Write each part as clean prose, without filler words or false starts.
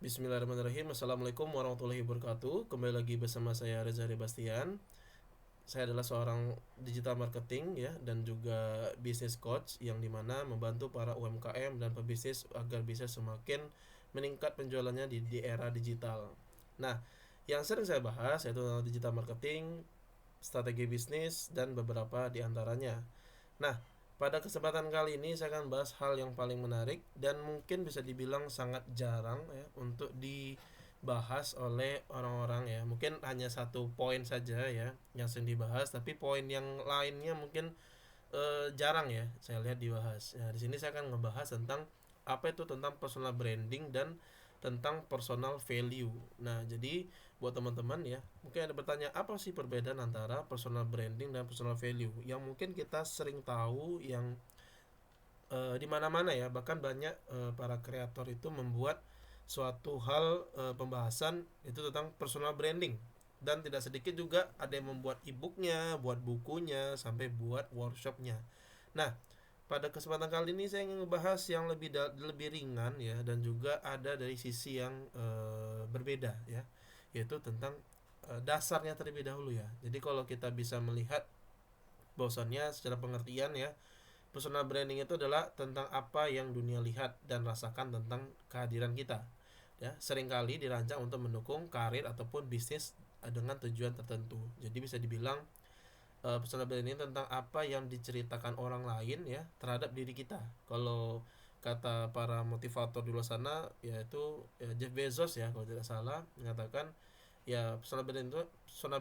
Bismillahirrahmanirrahim. Assalamualaikum warahmatullahi wabarakatuh. Kembali lagi bersama saya Reza Bastian. Saya adalah seorang digital marketing ya dan juga business coach yang dimana membantu para UMKM dan pebisnis agar bisa semakin meningkat penjualannya di era digital. Nah, yang sering saya bahas yaitu digital marketing, strategi bisnis dan beberapa di antaranya. Nah, pada kesempatan kali ini saya akan bahas hal yang paling menarik dan mungkin bisa dibilang sangat jarang ya untuk dibahas oleh orang-orang ya. Mungkin hanya satu poin saja ya yang sering dibahas, tapi poin yang lainnya mungkin jarang ya saya lihat dibahas. Nah, di sini saya akan ngebahas tentang apa itu tentang personal branding dan tentang personal value. Nah, jadi buat teman-teman ya, mungkin ada bertanya apa sih perbedaan antara personal branding dan personal value? Yang mungkin kita sering tahu yang di mana-mana ya, bahkan banyak para kreator itu membuat suatu hal pembahasan itu tentang personal branding dan tidak sedikit juga ada yang membuat e-booknya, buat bukunya, sampai buat workshopnya. Nah, pada kesempatan kali ini saya ingin membahas yang lebih ringan ya dan juga ada dari sisi yang berbeda ya, yaitu tentang dasarnya terlebih dahulu ya. Jadi kalau kita bisa melihat bahwasannya secara pengertian ya, personal branding itu adalah tentang apa yang dunia lihat dan rasakan tentang kehadiran kita. Ya, seringkali dirancang untuk mendukung karir ataupun bisnis dengan tujuan tertentu. Jadi bisa dibilang personal branding tentang apa yang diceritakan orang lain ya terhadap diri kita. Kalau kata para motivator di luar sana yaitu ya Jeff Bezos ya kalau tidak salah mengatakan ya personal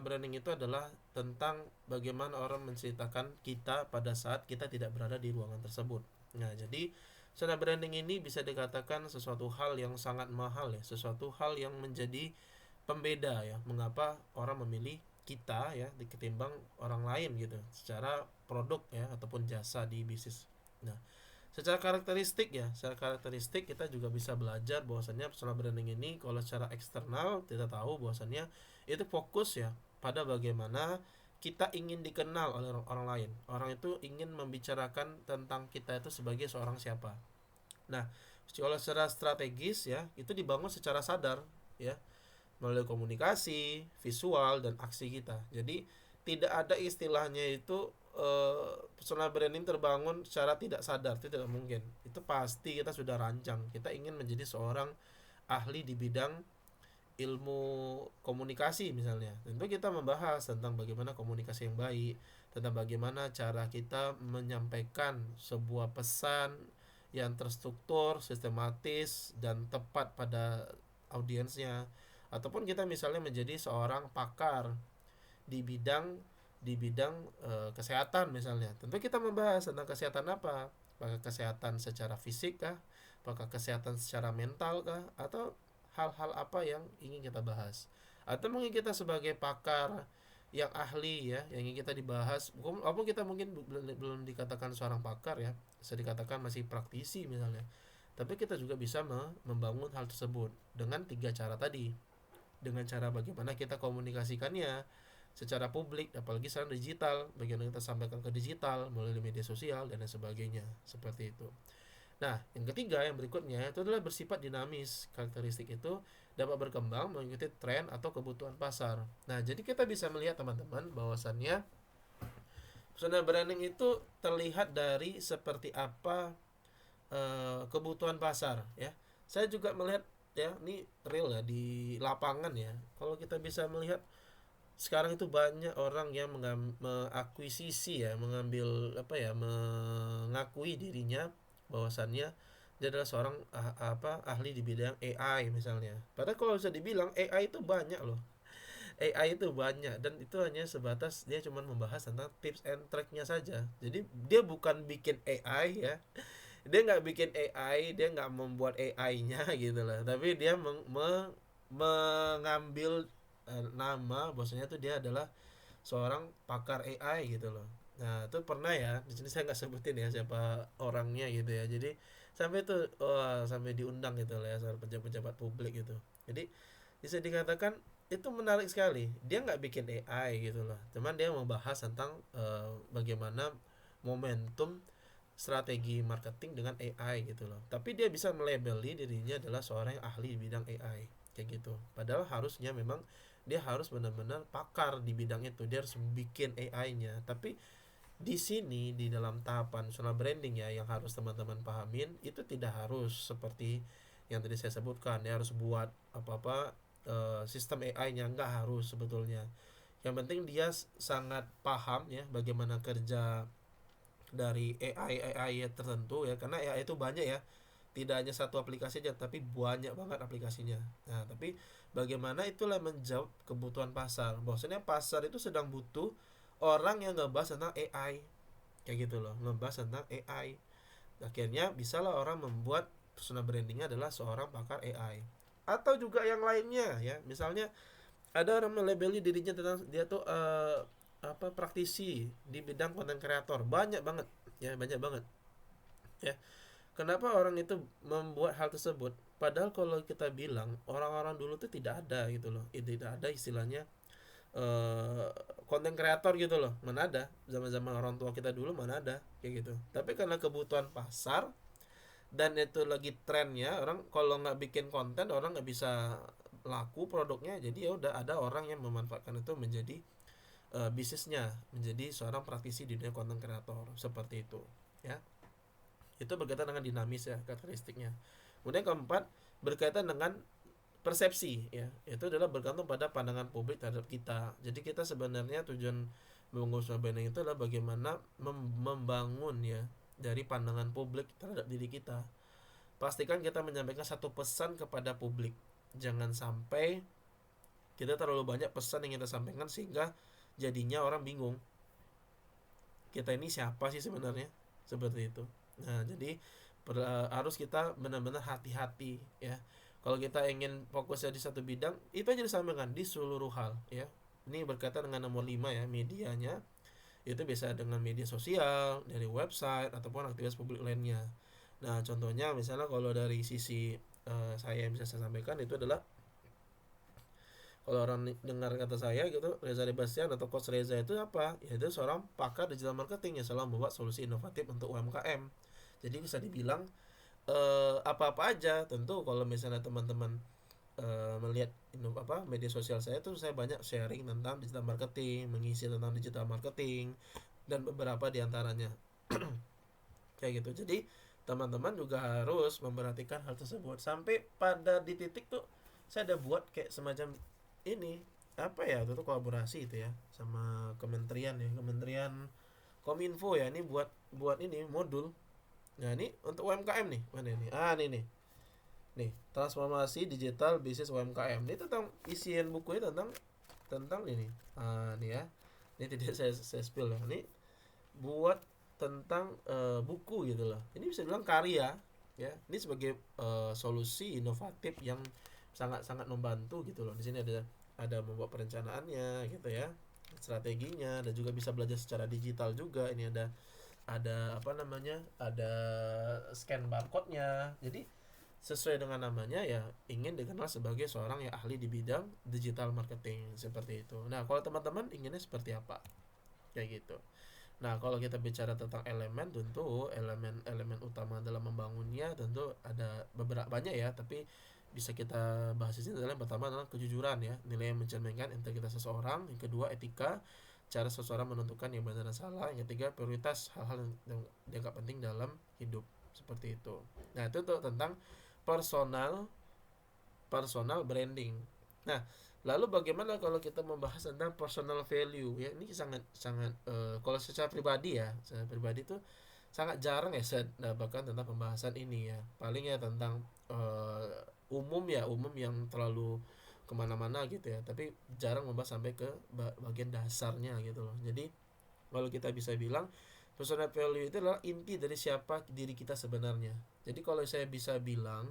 branding itu adalah tentang bagaimana orang menceritakan kita pada saat kita tidak berada di ruangan tersebut. Nah, jadi personal branding ini bisa dikatakan sesuatu hal yang sangat mahal ya, sesuatu hal yang menjadi pembeda ya, mengapa orang memilih kita ya ketimbang orang lain gitu secara produk ya ataupun jasa di bisnis. Nah, secara karakteristik kita juga bisa belajar bahwasannya personal branding ini kalau secara eksternal kita tahu bahwasannya itu fokus ya pada bagaimana kita ingin dikenal oleh orang lain. Orang itu ingin membicarakan tentang kita itu sebagai seorang siapa. Nah, kalau secara strategis ya itu dibangun secara sadar ya melalui komunikasi, visual dan aksi kita. Jadi tidak ada istilahnya itu personal branding terbangun secara tidak sadar, itu tidak mungkin. Itu pasti kita sudah rancang. Kita ingin menjadi seorang ahli di bidang ilmu komunikasi misalnya. Tentu kita membahas tentang bagaimana komunikasi yang baik, tentang bagaimana cara kita menyampaikan sebuah pesan yang terstruktur, sistematis dan tepat pada audiensnya. Ataupun kita misalnya menjadi seorang pakar di bidang kesehatan misalnya. Tentu kita membahas tentang kesehatan apa? Apakah kesehatan secara fisik kah? Apakah kesehatan secara mental kah? Atau hal-hal apa yang ingin kita bahas? Atau mungkin kita sebagai pakar yang ahli ya, yang ingin kita dibahas, walaupun kita mungkin belum dikatakan seorang pakar ya, bisa dikatakan masih praktisi misalnya. Tapi kita juga bisa membangun hal tersebut dengan tiga cara tadi, dengan cara bagaimana kita komunikasikannya secara publik, apalagi sekarang digital, bagaimana kita sampaikan ke digital melalui media sosial dan lain sebagainya, seperti itu. Nah, yang ketiga, yang berikutnya itu adalah bersifat dinamis. Karakteristik itu dapat berkembang mengikuti tren atau kebutuhan pasar. Nah, jadi kita bisa melihat teman-teman bahwasannya personal branding itu terlihat dari seperti apa kebutuhan pasar ya. Saya juga melihat ya, ini real ya di lapangan ya. Kalau kita bisa melihat sekarang itu banyak orang yang mengakuisisi ya, mengambil apa ya, mengakui dirinya bahwasannya dia adalah seorang ahli di bidang AI misalnya. Padahal kalau bisa dibilang AI itu banyak loh. AI itu banyak dan itu hanya sebatas dia cuma membahas tentang tips and triknya saja. Jadi dia bukan bikin AI ya, dia nggak bikin AI, dia nggak membuat AI-nya gitu lah, tapi dia mengambil nama bahwasanya tuh dia adalah seorang pakar AI gitu loh. Nah itu pernah ya, di sini saya nggak sebutin ya siapa orangnya gitu ya. Jadi sampai tuh sampai diundang gitu lah ya soal pejabat-pejabat publik gitu. Jadi bisa dikatakan itu menarik sekali. Dia nggak bikin AI gitu loh, cuman dia membahas tentang bagaimana momentum strategi marketing dengan AI gitu loh. Tapi dia bisa melabeli dirinya adalah seorang yang ahli di bidang AI kayak gitu. Padahal harusnya memang dia harus benar-benar pakar di bidang itu. Dia harus bikin AI-nya. Tapi di sini di dalam tahapan personal branding ya yang harus teman-teman pahamin itu tidak harus seperti yang tadi saya sebutkan. Dia harus buat apa-apa sistem AI-nya, nggak harus sebetulnya. Yang penting dia sangat paham ya bagaimana kerja dari AI tertentu ya, karena AI itu banyak ya, tidak hanya satu aplikasi aja tapi banyak banget aplikasinya. Nah tapi bagaimana itulah menjawab kebutuhan pasar, bahwasanya pasar itu sedang butuh orang yang ngebahas tentang AI kayak gitu loh, ngebahas tentang AI. Akhirnya bisalah orang membuat personal brandingnya adalah seorang pakar AI. Atau juga yang lainnya ya, misalnya ada orang melabeli dirinya tentang dia tuh praktisi di bidang konten kreator, banyak banget ya, banyak banget ya. Kenapa orang itu membuat hal tersebut? Padahal kalau kita bilang orang-orang dulu tuh tidak ada gitu loh, tidak ada istilahnya konten kreator gitu loh, mana ada, zaman-zaman orang tua kita dulu mana ada kayak gitu. Tapi karena kebutuhan pasar dan itu lagi trennya, orang kalau nggak bikin konten orang nggak bisa laku produknya, jadi ya udah ada orang yang memanfaatkan itu menjadi bisnisnya, menjadi seorang praktisi di dunia konten kreator seperti itu ya. Itu berkaitan dengan dinamis ya karakteristiknya. Kemudian keempat, berkaitan dengan persepsi ya, itu adalah bergantung pada pandangan publik terhadap kita. Jadi kita sebenarnya tujuan membangun sebuah branding itu adalah bagaimana membangun ya dari pandangan publik terhadap diri kita. Pastikan kita menyampaikan satu pesan kepada publik, jangan sampai kita terlalu banyak pesan yang kita sampaikan sehingga jadinya orang bingung kita ini siapa sih sebenarnya, seperti itu. Nah jadi harus kita benar-benar hati-hati ya. Kalau kita ingin fokusnya di satu bidang, itu aja disampaikan di seluruh hal ya. Ini berkaitan dengan nomor 5 ya, medianya. Itu bisa dengan media sosial, dari website ataupun aktivitas publik lainnya. Nah, contohnya misalnya kalau dari sisi saya yang bisa saya sampaikan itu adalah, kalau orang dengar kata saya gitu, Reza Debastian atau Coach Reza itu apa? Yaitu seorang pakar digital marketing yang selalu membuat solusi inovatif untuk UMKM. Jadi bisa dibilang apa-apa aja. Tentu kalau misalnya teman-teman melihat media sosial saya tuh, saya banyak sharing tentang digital marketing, mengisi tentang digital marketing dan beberapa diantaranya kayak gitu. Jadi teman-teman juga harus memperhatikan hal tersebut sampai pada di titik tuh saya ada buat kayak semacam ini apa ya, itu tuh kolaborasi itu ya sama kementerian ya, Kementerian Kominfo ya, ini buat buat ini modul. Nah ini untuk UMKM nih, mana ini, nih transformasi digital bisnis UMKM. Ini tentang isian bukunya tentang tentang ini, nih ya, ini tidak saya spill ya, ini buat tentang buku gitu loh. Ini bisa bilang karya ya, ini sebagai solusi inovatif yang sangat-sangat membantu gitu loh. Di sini ada membuat perencanaannya gitu ya, strateginya, dan juga bisa belajar secara digital juga. Ini ada apa namanya, ada scan barcode-nya. Jadi sesuai dengan namanya ya, ingin dikenal sebagai seorang yang ahli di bidang digital marketing seperti itu. Nah kalau teman-teman inginnya seperti apa kayak gitu. Nah kalau kita bicara tentang elemen, tentu elemen utama dalam membangunnya tentu ada beberapa banyak ya, tapi bisa kita bahas di sini adalah yang pertama adalah kejujuran ya, nilai yang mencerminkan integritas seseorang. Yang kedua etika, cara seseorang menentukan yang benar dan salah. Yang ketiga prioritas, hal-hal yang dianggap penting dalam hidup seperti itu. Nah itu tuh tentang personal personal branding. Nah lalu bagaimana kalau kita membahas tentang personal value ya, ini sangat sangat kalau secara pribadi ya, secara pribadi tuh sangat jarang ya saya dapatkan tentang pembahasan ini ya. Paling ya tentang umum ya, umum yang terlalu kemana-mana gitu ya, tapi jarang membahas sampai ke bagian dasarnya gitu loh. Jadi kalau kita bisa bilang personal value itu adalah inti dari siapa diri kita sebenarnya. Jadi kalau saya bisa bilang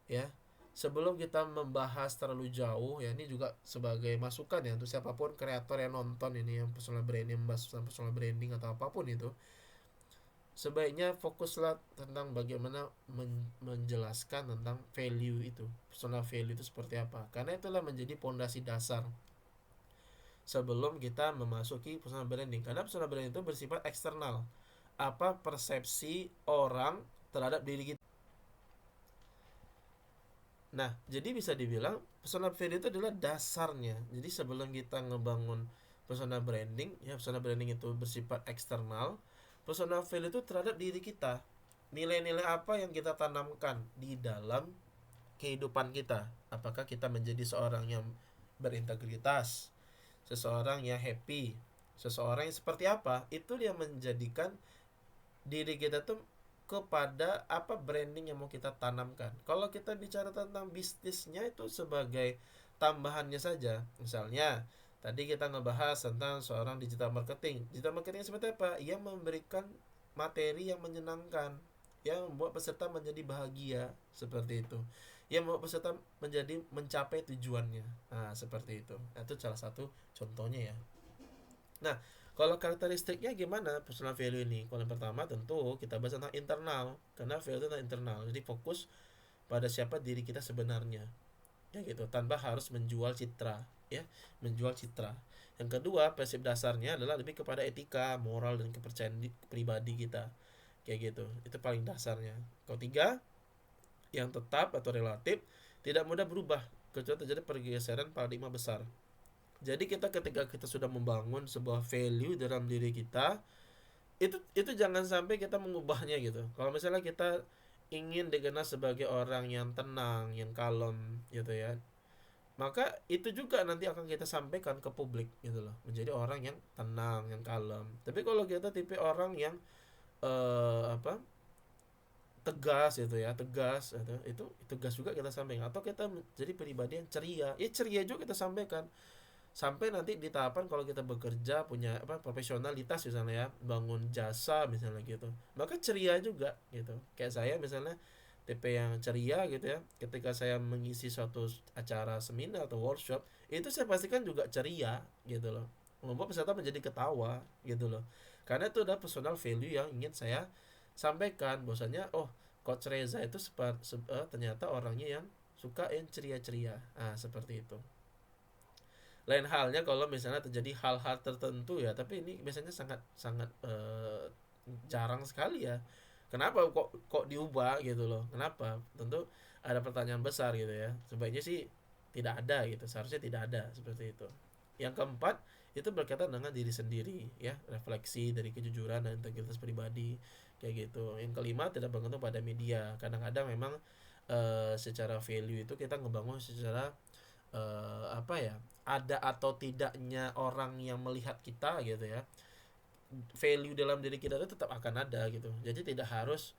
ya, sebelum kita membahas terlalu jauh ya, ini juga sebagai masukan ya untuk siapapun kreator yang nonton ini, yang personal branding, membahas personal branding atau apapun itu, sebaiknya fokuslah tentang bagaimana menjelaskan tentang value itu, personal value itu seperti apa, karena itulah menjadi pondasi dasar sebelum kita memasuki personal branding. Karena personal branding itu bersifat eksternal, apa persepsi orang terhadap diri kita. Nah, jadi bisa dibilang personal value itu adalah dasarnya. Jadi sebelum kita ngebangun personal branding, ya personal branding itu bersifat eksternal. Personal value itu terhadap diri kita. Nilai-nilai apa yang kita tanamkan di dalam kehidupan kita. Apakah kita menjadi seorang yang berintegritas, seseorang yang happy, seseorang yang seperti apa? Itu yang menjadikan diri kita tuh kepada apa branding yang mau kita tanamkan. Kalau kita bicara tentang bisnisnya itu sebagai tambahannya saja. Misalnya tadi kita ngebahas tentang seorang digital marketing. Digital marketing seperti apa? Ia memberikan materi yang menyenangkan, yang membuat peserta menjadi bahagia, seperti itu. Yang membuat peserta menjadi mencapai tujuannya. Nah, seperti itu. Nah, itu salah satu contohnya ya. Nah, kalau karakteristiknya gimana personal value ini? Kalau yang pertama tentu kita bahas tentang internal, karena value itu tentang internal. Jadi fokus pada siapa diri kita sebenarnya, ya gitu, tanpa harus menjual citra, ya, menjual citra. Yang kedua, prinsip dasarnya adalah lebih kepada etika, moral dan kepercayaan pribadi kita, kayak gitu. Itu paling dasarnya. Ketiga, yang tetap atau relatif, tidak mudah berubah kecuali terjadi pergeseran paradigma besar. Jadi ketika kita sudah membangun sebuah value dalam diri kita, itu jangan sampai kita mengubahnya gitu. Kalau misalnya kita ingin dikenal sebagai orang yang tenang, yang kalem gitu ya, maka itu juga nanti akan kita sampaikan ke publik gitu loh, menjadi orang yang tenang, yang kalem. Tapi kalau kita tipe orang yang apa, tegas gitu ya, tegas itu tegas juga kita sampaikan. Atau kita jadi pribadi yang ceria, ya ceria juga kita sampaikan. Sampai nanti di tahapan kalau kita bekerja punya apa profesionalitas misalnya ya, bangun jasa misalnya gitu, maka ceria juga gitu. Kayak saya misalnya tipe yang ceria gitu ya, ketika saya mengisi suatu acara seminar atau workshop, itu saya pastikan juga ceria gitu loh, membuat peserta menjadi ketawa gitu loh, karena itu adalah personal value yang ingin saya sampaikan bahwasanya oh, Coach Reza itu ternyata orangnya yang suka yang ceria-ceria. Ah, seperti itu. Lain halnya kalau misalnya terjadi hal-hal tertentu ya, tapi ini biasanya sangat sangat jarang sekali ya. Kenapa kok diubah gitu loh? Kenapa? Tentu ada pertanyaan besar gitu ya. Sebaiknya sih tidak ada gitu. Seharusnya tidak ada seperti itu. Yang keempat, itu berkaitan dengan diri sendiri ya, refleksi dari kejujuran dan integritas pribadi kayak gitu. Yang kelima, tidak bergantung pada media. Kadang-kadang memang secara value itu kita ngebangun secara apa ya, ada atau tidaknya orang yang melihat kita gitu ya, value dalam diri kita itu tetap akan ada gitu. Jadi tidak harus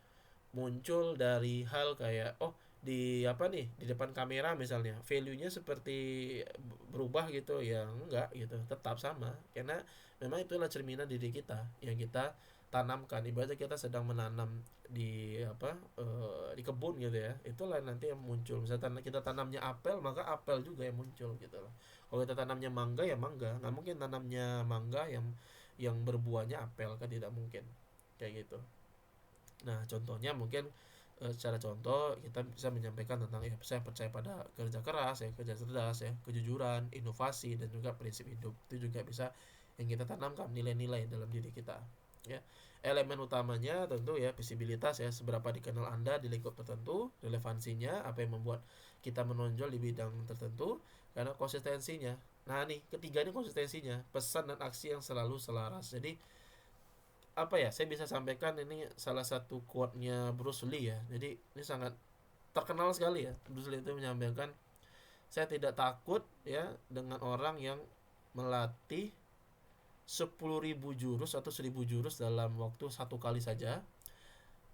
muncul dari hal kayak oh, di apa nih, di depan kamera misalnya value-nya seperti berubah gitu ya, enggak gitu, tetap sama, karena memang itulah cerminan diri kita yang kita tanamkan. Ibaratnya kita sedang menanam di apa di kebun gitu ya, itulah nanti yang muncul. Misalnya kita tanamnya apel, maka apel juga yang muncul gitu loh. Kalau kita tanamnya mangga ya mangga, nggak mungkin tanamnya mangga yang berbuahnya apel, kan tidak mungkin kayak gitu. Nah, contohnya mungkin secara contoh kita bisa menyampaikan tentang ya saya percaya pada kerja keras ya, kerja cerdas ya, kejujuran, inovasi dan juga prinsip hidup. Itu juga bisa yang kita tanamkan nilai-nilai dalam diri kita. Ya. Elemen utamanya tentu ya visibilitas ya, seberapa dikenal Anda di lingkup tertentu, relevansinya, apa yang membuat kita menonjol di bidang tertentu, karena konsistensinya. Nah, nih, ketiga ini konsistensinya, pesan dan aksi yang selalu selaras. Jadi apa ya, saya bisa sampaikan ini salah satu quote-nya Bruce Lee ya. Jadi ini sangat terkenal sekali ya. Bruce Lee itu menyampaikan, saya tidak takut ya dengan orang yang melatih 10.000 jurus atau 1.000 jurus dalam waktu satu kali saja,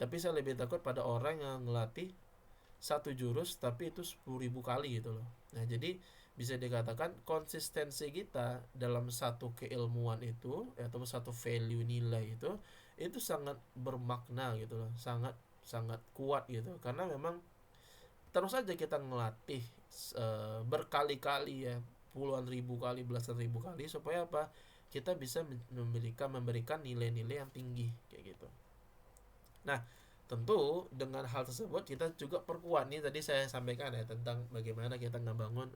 tapi saya lebih takut pada orang yang melatih satu jurus tapi itu 10.000 kali gitu loh. Nah, jadi bisa dikatakan konsistensi kita dalam satu keilmuan itu atau satu value nilai itu sangat bermakna gitu loh, sangat sangat kuat gitu, karena memang terus saja kita ngelatih berkali-kali ya, puluhan ribu kali, belasan ribu kali, supaya apa, kita bisa memberikan nilai-nilai yang tinggi kayak gitu. Nah, tentu dengan hal tersebut kita juga perkuat nih, tadi saya sampaikan ya tentang bagaimana kita ngebangun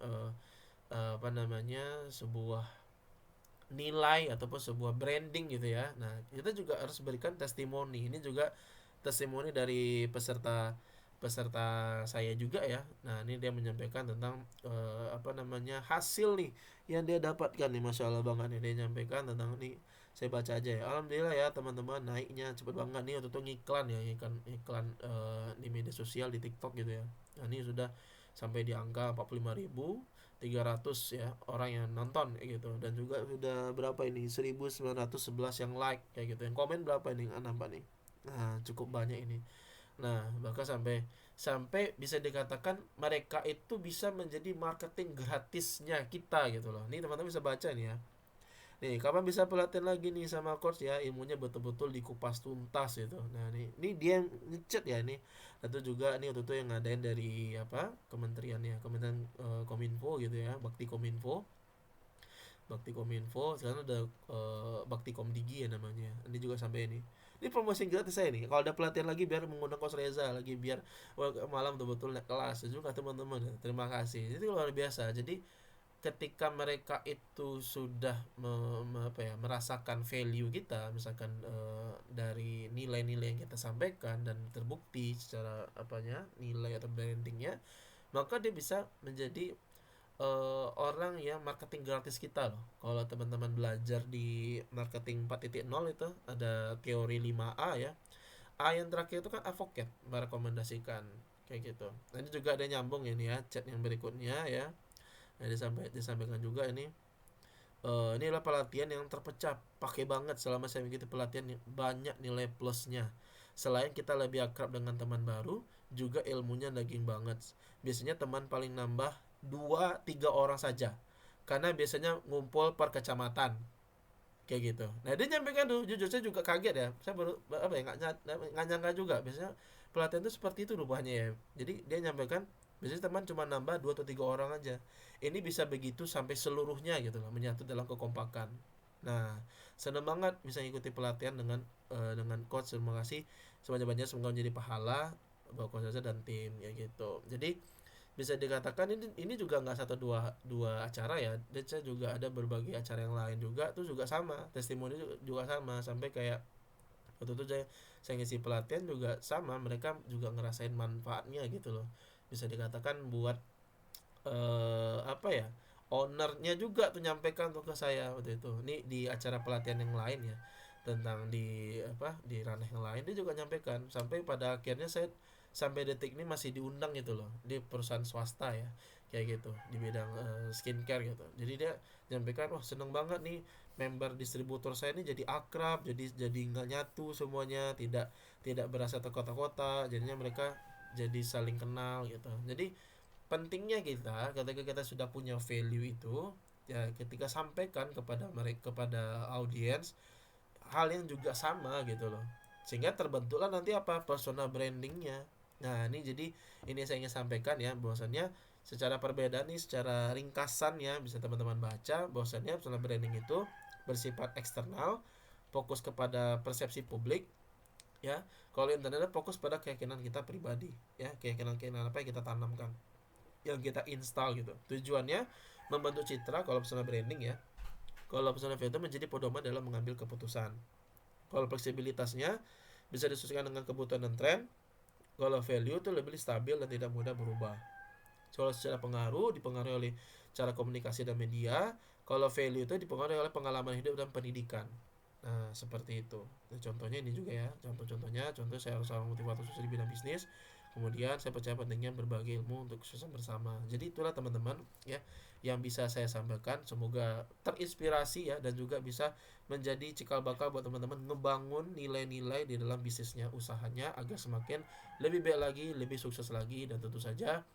apa namanya, sebuah nilai ataupun sebuah branding gitu ya. Nah, kita juga harus berikan testimoni. Ini juga testimoni dari peserta peserta saya juga ya. Nah, ini dia menyampaikan tentang apa namanya, hasil nih yang dia dapatkan nih, Masya Allah banget nih, dia nyampaikan tentang nih. Saya baca aja ya. Alhamdulillah ya teman-teman, naiknya cepet banget nih. Waktu itu ngiklan ya, iklan di media sosial, di TikTok gitu ya. Nah, ini sudah sampai di angka 45.300 ya orang yang nonton kayak gitu, dan juga sudah berapa ini, 1911 yang like kayak gitu, yang komen berapa ini nambah nih. Nah, cukup banyak ini. Nah, bahkan sampai sampai bisa dikatakan mereka itu bisa menjadi marketing gratisnya kita gitu loh. Nih teman-teman bisa baca nih ya. Nih, kapan bisa pelatihan lagi nih sama coach ya, ilmunya betul-betul dikupas tuntas gitu. Nah, ini dia yang ngechat ya ini. Itu juga nih waktu itu yang ngadain dari apa? Kementerian ya, Kementerian Kominfo gitu ya, Bakti Kominfo. Bakti Kominfo sekarang ada Bakti Komdigi ya namanya. Ini juga sampai ini. Ini promosi gratis saya nih. Kalau ada pelatihan lagi biar mengundang Coach Reza lagi, biar malam betul-betul naik kelas juga teman-teman. Terima kasih. Itu luar biasa. Jadi ketika mereka itu sudah merasakan value kita, misalkan dari nilai-nilai yang kita sampaikan dan terbukti secara apanya, nilai atau brandingnya, maka dia bisa menjadi orang yang marketing gratis kita loh. Kalau teman-teman belajar di marketing 4.0 itu ada teori 5A ya. A yang terakhir itu kan advocate, merekomendasikan kayak gitu. Nah, ini juga ada nyambung ini ya, chat yang berikutnya ya. Nah, disampaikan juga ini ini adalah pelatihan yang terpecah, pakai banget selama saya mengikuti pelatihan, banyak nilai plusnya. Selain kita lebih akrab dengan teman baru, juga ilmunya daging banget. Biasanya teman paling nambah 2-3 orang saja, karena biasanya ngumpul per kecamatan kayak gitu. Nah, dia nyampaikan tuh, jujur saya juga kaget ya, saya baru apa ya, nggak nyangka juga biasanya pelatihan itu seperti itu rupanya ya. Jadi dia nyampaikan biasanya teman cuma nambah 2 atau 3 orang aja, ini bisa begitu sampai seluruhnya gitu loh, menyatu dalam kekompakan. Nah, senang banget bisa ngikuti pelatihan dengan coach. Terima kasih sebanyak-banyaknya, semoga menjadi pahala buat coach Zaza dan tim ya gitu. Jadi bisa dikatakan ini juga nggak satu dua dua acara ya, dan saya juga ada berbagai acara yang lain juga tuh juga sama, testimoni juga sama, sampai kayak waktu itu saya ngisi pelatihan juga sama, mereka juga ngerasain manfaatnya gitu loh. Bisa dikatakan buat apa ya, ownernya juga tuh nyampaikan tuh ke saya waktu itu, ini di acara pelatihan yang lain ya, tentang di apa, di ranah yang lain, dia juga nyampaikan sampai pada akhirnya saya sampai detik ini masih diundang gitu loh di perusahaan swasta ya, kayak gitu di bidang skincare gitu. Jadi dia nyampaikan, wah seneng banget nih member distributor saya ini jadi akrab, jadi nggak nyatu semuanya, tidak tidak berasa terkota-kota, jadinya mereka jadi saling kenal gitu. Jadi pentingnya kita ketika kita sudah punya value itu ya, ketika sampaikan kepada mereka, kepada audiens, hal yang juga sama gitu loh, sehingga terbentuklah nanti apa, personal brandingnya. Nah, ini jadi ini saya ingin sampaikan ya, bahwasannya secara perbedaan nih, secara ringkasan ya, bisa teman-teman baca bahwasannya personal branding itu bersifat eksternal, fokus kepada persepsi publik ya. Kalau internet fokus pada keyakinan kita pribadi ya, keyakinan apa yang kita tanamkan, yang kita install gitu. Tujuannya membentuk citra kalau personal branding ya. Kalau personal value itu menjadi pedoman dalam mengambil keputusan. Kalau fleksibilitasnya bisa disesuaikan dengan kebutuhan dan tren. Kalau value itu lebih stabil dan tidak mudah berubah. Kalau secara pengaruh dipengaruhi oleh cara komunikasi dan media. Kalau value itu dipengaruhi oleh pengalaman hidup dan pendidikan. Nah, seperti itu. Nah, contohnya ini juga ya. Contoh saya harus seorang motivator sukses di bidang bisnis. Kemudian saya percaya pentingnya berbagi ilmu untuk kesuksesan bersama. Jadi itulah teman-teman ya yang bisa saya sampaikan. Semoga terinspirasi ya, dan juga bisa menjadi cikal bakal buat teman-teman ngebangun nilai-nilai di dalam bisnisnya, usahanya, agar semakin lebih baik lagi, lebih sukses lagi, dan tentu saja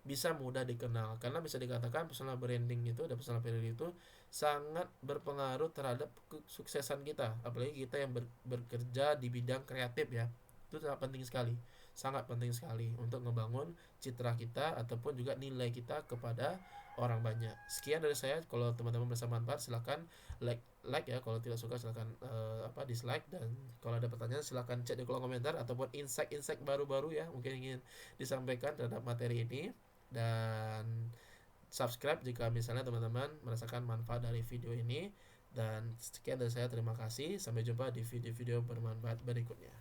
bisa mudah dikenal. Karena bisa dikatakan personal branding itu dan personal value itu sangat berpengaruh terhadap kesuksesan kita, apalagi kita yang bekerja di bidang kreatif ya. Itu sangat penting sekali, sangat penting sekali untuk ngebangun citra kita ataupun juga nilai kita kepada orang banyak. Sekian dari saya. Kalau teman-teman merasa manfaat silahkan like ya, kalau tidak suka silahkan dislike, dan kalau ada pertanyaan silahkan chat di kolom komentar ataupun insight baru-baru ya mungkin ingin disampaikan terhadap materi ini. Dan subscribe jika misalnya teman-teman merasakan manfaat dari video ini, Dan sekian dari saya, terima kasih. Sampai jumpa di video-video bermanfaat berikutnya.